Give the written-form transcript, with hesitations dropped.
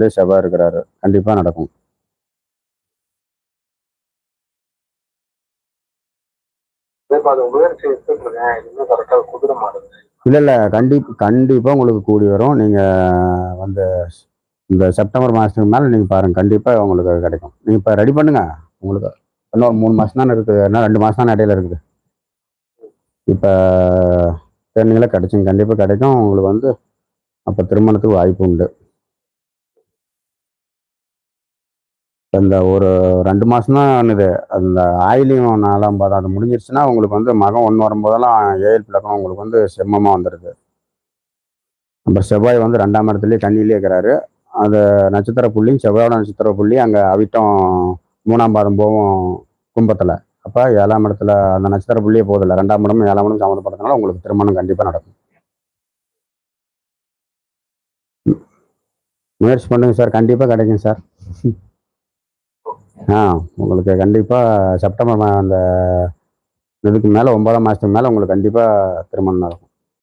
இடத்துலயே செவ்வாய் இருக்கிறாரு, கண்டிப்பா நடக்கும். இல்ல இல்ல, கண்டிப்பா உங்களுக்கு கூடி வரும். நீங்க வந்து இந்த செப்டம்பர் மாசத்துக்கு மேல நீங்க பாருங்க, கண்டிப்பா உங்களுக்கு கிடைக்கும். நீங்க இப்ப ரெடி பண்ணுங்க. உங்களுக்கு இன்னும் 3 மாசம் தானே இருக்குது, என்ன 2 மாசம் தானே இடையில இருக்குது. இப்ப தேர்ந்தீங்களா, கிடைச்சுங்க, கண்டிப்பா கிடைக்கும் உங்களுக்கு. அப்ப திருமணத்துக்கு வாய்ப்பு உண்டு. இந்த ஒரு 2 மாசம் தான் இது. அந்த ஆயிலியம் 4ஆம் பாதம் அது முடிஞ்சிருச்சுன்னா உங்களுக்கு மகம் ஒன்று வரும்போதெல்லாம் ஏழு பிளக்கம் உங்களுக்கு செம்மமா வந்துடுது. நம்ம செவ்வாய் 2ஆம் இடத்துலயே கண்ணிலேயே இருக்கிறாரு. அந்த நட்சத்திர புள்ளி, செவ்வாயோட நட்சத்திர புள்ளி அங்கே அவிட்டம் 3ஆம் பாதம் போகும் கும்பத்தில். அப்போ 7ஆம் இடத்துல அந்த நட்சத்திர புள்ளியே போதில்லை, 2ஆம் இடமும் 7ஆம் இடமும் சம்மந்தப்படுறதுனால உங்களுக்கு திருமணம் கண்டிப்பாக நடக்கும். முயற்சி பண்ணுங்க சார், கண்டிப்பாக கிடைக்கும் சார். உங்களுக்கு கண்டிப்பாக செப்டம்பர் அந்த இதுக்கு மேலே 9ஆம் மாதத்துக்கு மேலே உங்களுக்கு கண்டிப்பாக திருமணம் நடக்கும்.